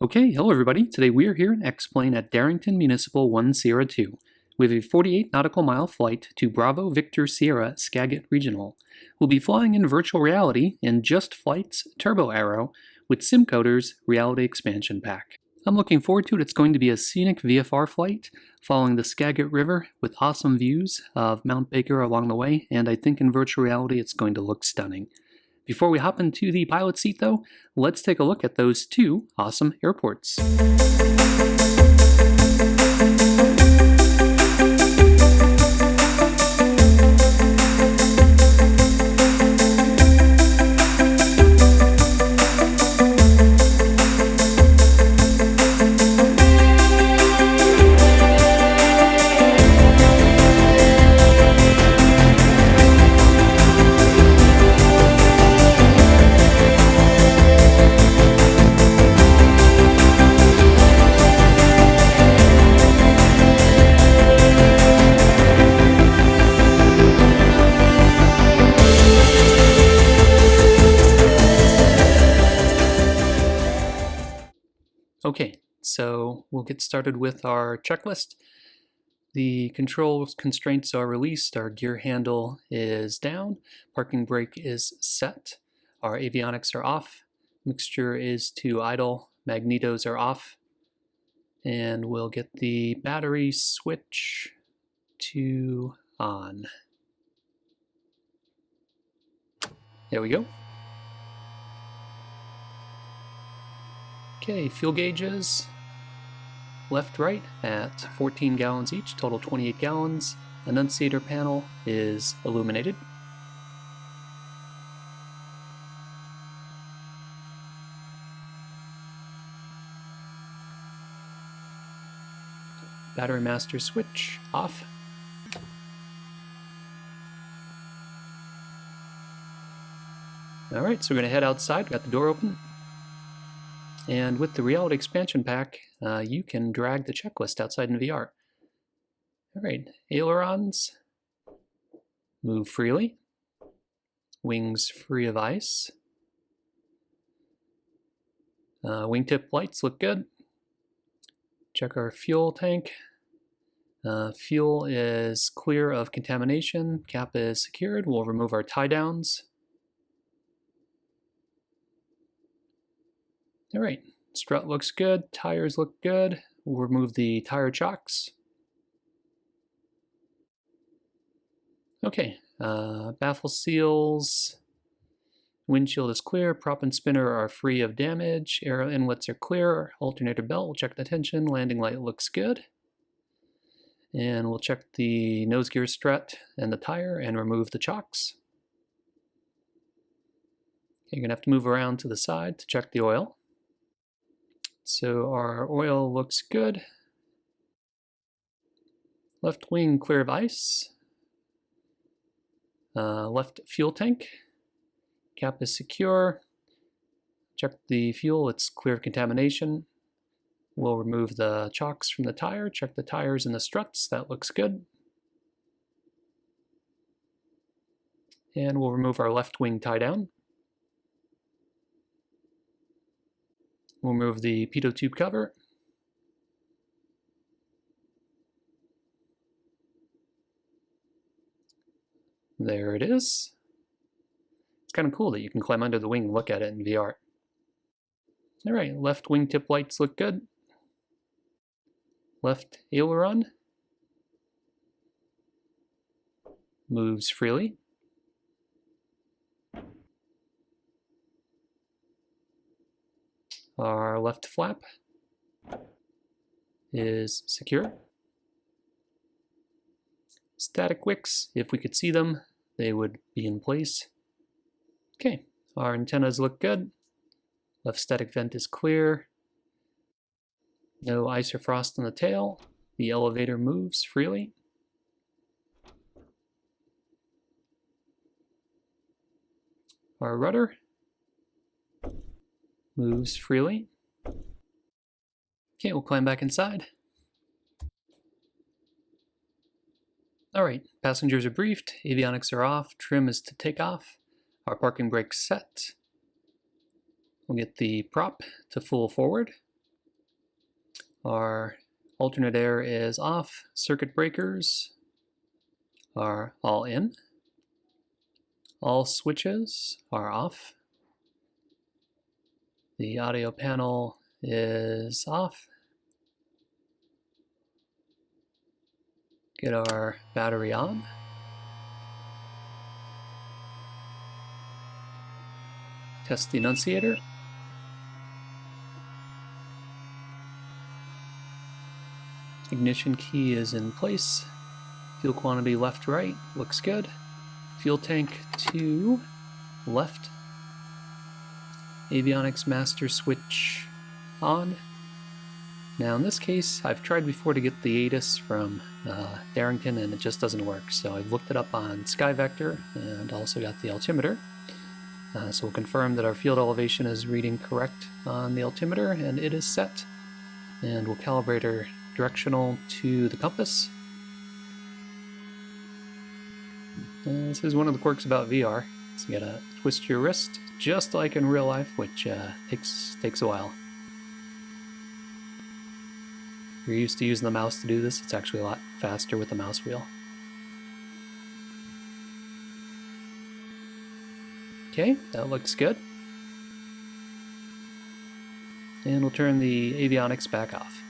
Okay, hello everybody. Today we are here in X-Plane at Darrington Municipal 102. We have a 48 nautical mile flight to Bravo Victor Sierra Skagit Regional. We'll be flying in virtual reality in JustFlight's Turbo Arrow with Simcoder's Reality Expansion Pack. I'm looking forward to it. It's going to be a scenic VFR flight following the Skagit River with awesome views of Mount Baker along the way, and I think in virtual reality it's going to look stunning. Before we hop into the pilot seat though, let's take a look at those two awesome airports. Okay, so we'll get started with our checklist. The control constraints are released, our gear handle is down, parking brake is set, our avionics are off, mixture is to idle, magnetos are off, and we'll get the battery switch to on. There we go. Okay, fuel gauges, left, right at 14 gallons each, total 28 gallons. Annunciator panel is illuminated. Battery master switch off. Alright, so we're going to head outside, got the door open. And with the Reality Expansion Pack, you can drag the checklist outside in VR. Alright, ailerons, move freely, wings free of ice, wingtip lights look good. Check our fuel tank. Fuel is clear of contamination, cap is secured, we'll remove our tie downs. Alright, strut looks good, tires look good, we'll remove the tire chocks. Okay, baffle seals, windshield is clear, prop and spinner are free of damage, aero inlets are clear, alternator belt, we'll check the tension, landing light looks good. And we'll check the nose gear strut and the tire and remove the chocks. Okay, you're going to have to move around to the side to check the oil. So our oil looks good. Left wing clear of ice. Left fuel tank. Cap is secure. Check the fuel, it's clear of contamination. We'll remove the chocks from the tire, check the tires and the struts, that looks good. And we'll remove our left wing tie down. We'll remove the pitot tube cover. There it is. It's kind of cool that you can climb under the wing and look at it in VR. Alright, left wingtip lights look good. Left aileron moves freely. Our left flap is secure. Static wicks, if we could see them, they would be in place. Okay, our antennas look good. Left static vent is clear. No ice or frost on the tail. The elevator moves freely. Our rudder moves freely. Okay, we'll climb back inside. Alright, passengers are briefed, avionics are off, trim is to take off, our parking brake's set. We'll get the prop to full forward. Our alternate air is off. Circuit breakers are all in. All switches are off. The audio panel is off. Get our battery on. Test the annunciator. Ignition key is in place. Fuel quantity left, right, looks good. Fuel tank to left. Avionics master switch on. Now in this case, I've tried before to get the ATIS from Darrington and it just doesn't work. So I've looked it up on SkyVector and also got the altimeter. So we'll confirm that our field elevation is reading correct on the altimeter and it is set. And we'll calibrate our directional to the compass. This is one of the quirks about VR. So you gotta twist your wrist just like in real life, which takes a while. If you're used to using the mouse to do this, it's actually a lot faster with the mouse wheel. Okay, that looks good. And we'll turn the avionics back off.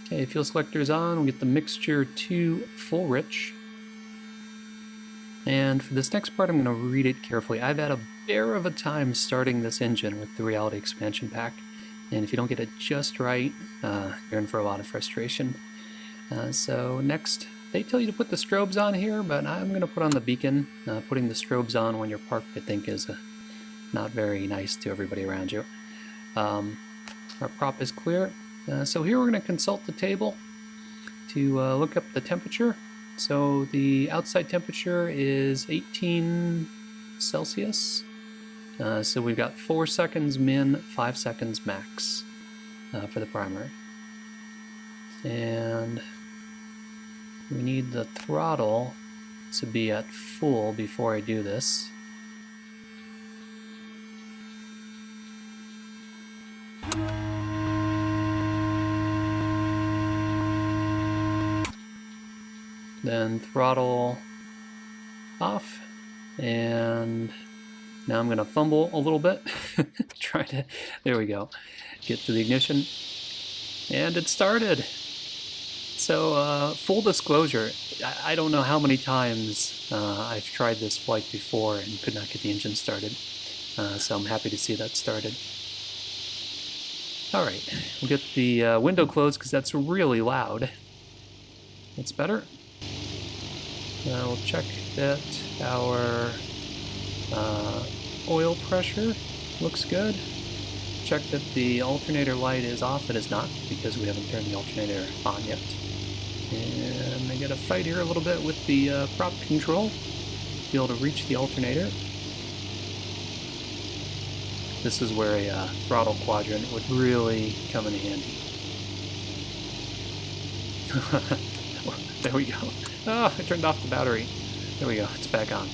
Okay, fuel selector is on. We'll get the mixture to full rich. And for this next part, I'm going to read it carefully. I've had a bear of a time starting this engine with the Reality Expansion Pack. And if you don't get it just right, you're in for a lot of frustration. So next, they tell you to put the strobes on here, but I'm going to put on the beacon. Putting the strobes on when you're parked, I think, is not very nice to everybody around you. Our prop is clear. So here we're going to consult the table to look up the temperature. So the outside temperature is 18 Celsius. So we've got 4 seconds min, 5 seconds max for the primary. And we need the throttle to be at full before I do this. Then throttle off, and now I'm going to fumble a little bit, try to, there we go, get to the ignition, and it started. So full disclosure, I don't know how many times I've tried this flight before and could not get the engine started, so I'm happy to see that started. Alright, we'll get the window closed because that's really loud. That's better. We'll check that our oil pressure looks good. Check that the alternator light is off. It is not, because we haven't turned the alternator on yet. And I gotta fight here a little bit with the prop control to be able to reach the alternator. This is where a throttle quadrant would really come in handy. There we go. Oh, I turned off the battery. There we go, it's back on.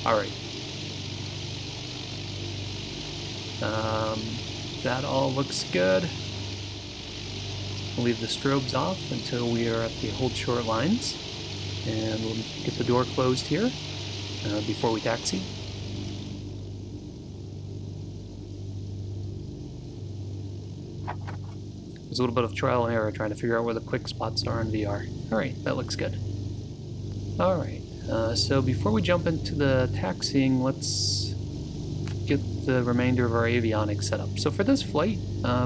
Alright. That all looks good. We'll leave the strobes off until we are at the hold short lines. And we'll get the door closed here before we taxi. There's a little bit of trial and error trying to figure out where the quick spots are in VR. Alright, that looks good. Alright, so before we jump into the taxiing, let's get the remainder of our avionics set up. So for this flight,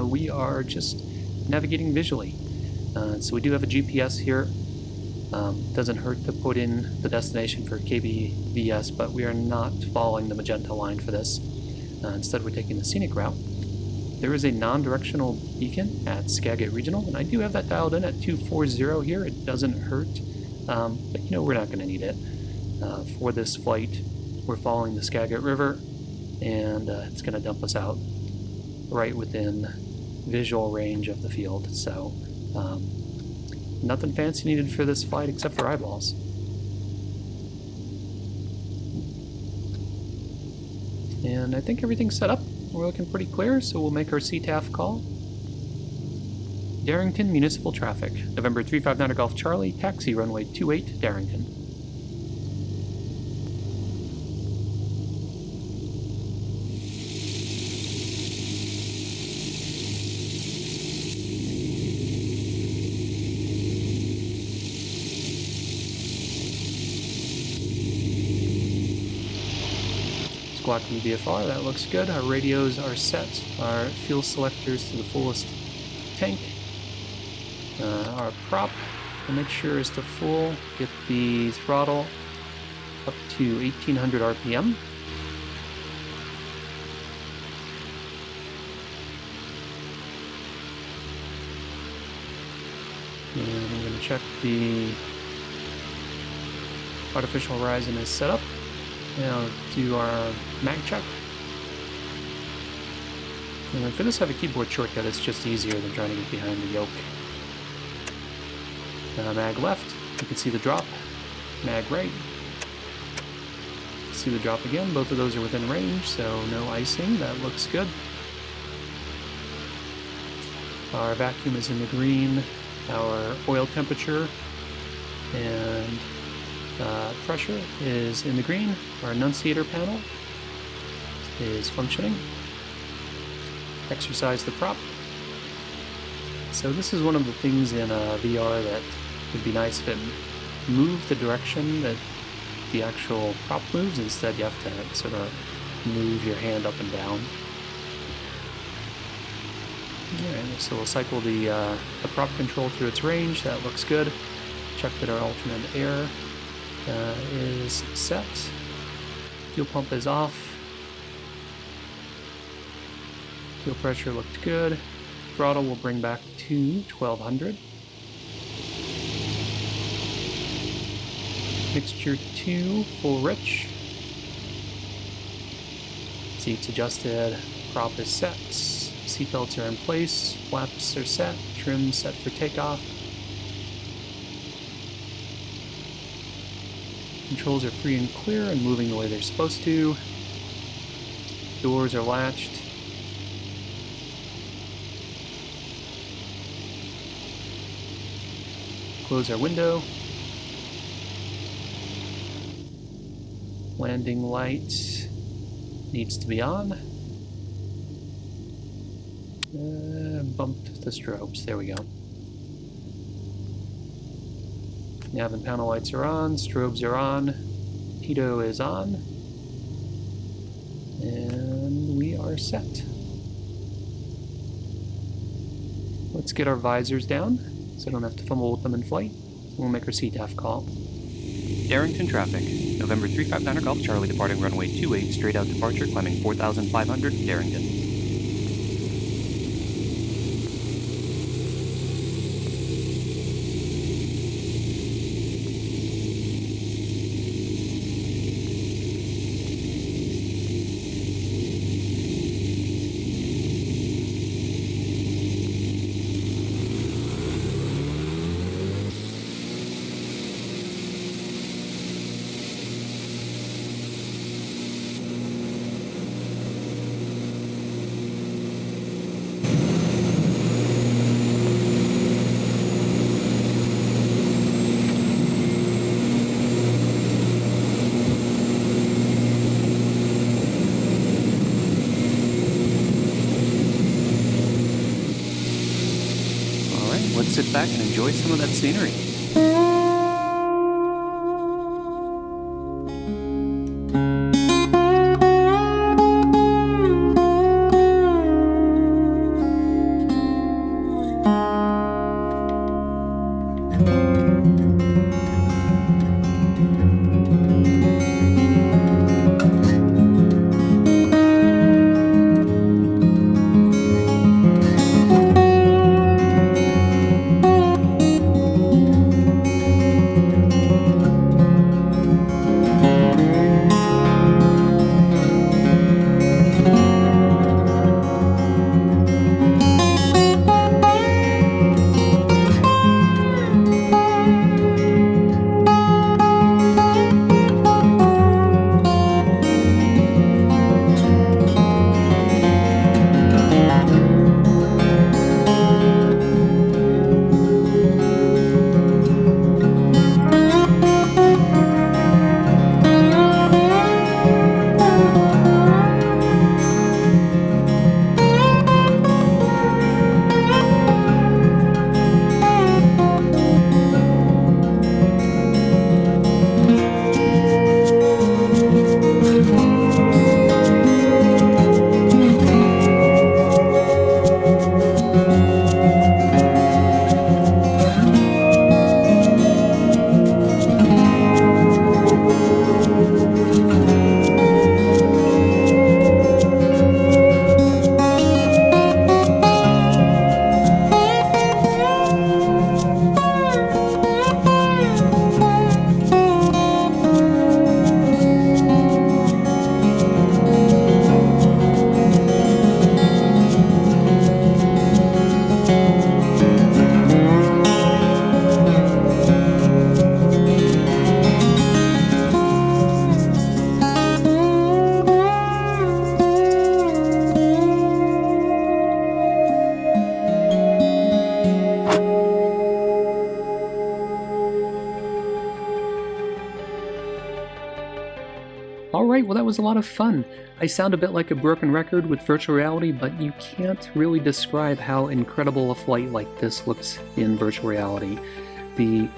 we are just navigating visually. So we do have a GPS here. Doesn't hurt to put in the destination for KBVS, but we are not following the magenta line for this. Instead, we're taking the scenic route. There is a non-directional beacon at Skagit Regional, and I do have that dialed in at 240 here. It doesn't hurt, but you know we're not going to need it. For this flight, we're following the Skagit River, and it's going to dump us out right within visual range of the field. So nothing fancy needed for this flight except for eyeballs. And I think everything's set up. We're looking pretty clear, so we'll make our CTAF call. Darrington Municipal Traffic, November 359 Golf Charlie, taxi runway 28, Darrington. Squawk from VFR, that looks good. Our radios are set. Our fuel selectors to the fullest tank. Our prop, we'll make sure is to full. Get the throttle up to 1800 RPM. And I'm going to check the artificial horizon is set up. Now do our mag check. And for this, I have a keyboard shortcut. It's just easier than trying to get behind the yoke. Mag left, you can see the drop. Mag right, see the drop again. Both of those are within range, so no icing. That looks good. Our vacuum is in the green. Our oil temperature and pressure is in the green. Our annunciator panel is functioning. Exercise the prop. So this is one of the things in VR that would be nice if it moved the direction that the actual prop moves. Instead, you have to sort of move your hand up and down. Alright, so we'll cycle the prop control through its range. That looks good. Check that our alternate air is set. Fuel pump is off. Fuel pressure looked good. Throttle will bring back to 1200. Mixture 2, full rich. Seats adjusted. Prop is set. Seatbelts are in place. Flaps are set. Trim set for takeoff. Controls are free and clear and moving the way they're supposed to. Doors are latched. Close our window. Landing light needs to be on. Bumped the strobes. There we go. Nav and panel lights are on. Strobes are on. Pitot is on. And we are set. Let's get our visors down so I don't have to fumble with them in flight. We'll make our CTAF call. Darrington traffic, November 359 Golf Charlie departing runway 28, straight out departure, climbing 4,500, Darrington. Let's sit back and enjoy some of that scenery. Alright, well that was a lot of fun. I sound a bit like a broken record with virtual reality, but you can't really describe how incredible a flight like this looks in virtual reality. The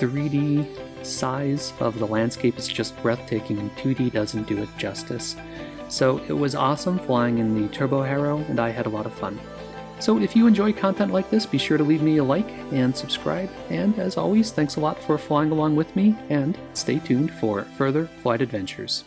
3D size of the landscape is just breathtaking, and 2D doesn't do it justice. So it was awesome flying in the Turbo Harrow, and I had a lot of fun. So if you enjoy content like this, be sure to leave me a like and subscribe, and as always, thanks a lot for flying along with me, and stay tuned for further flight adventures.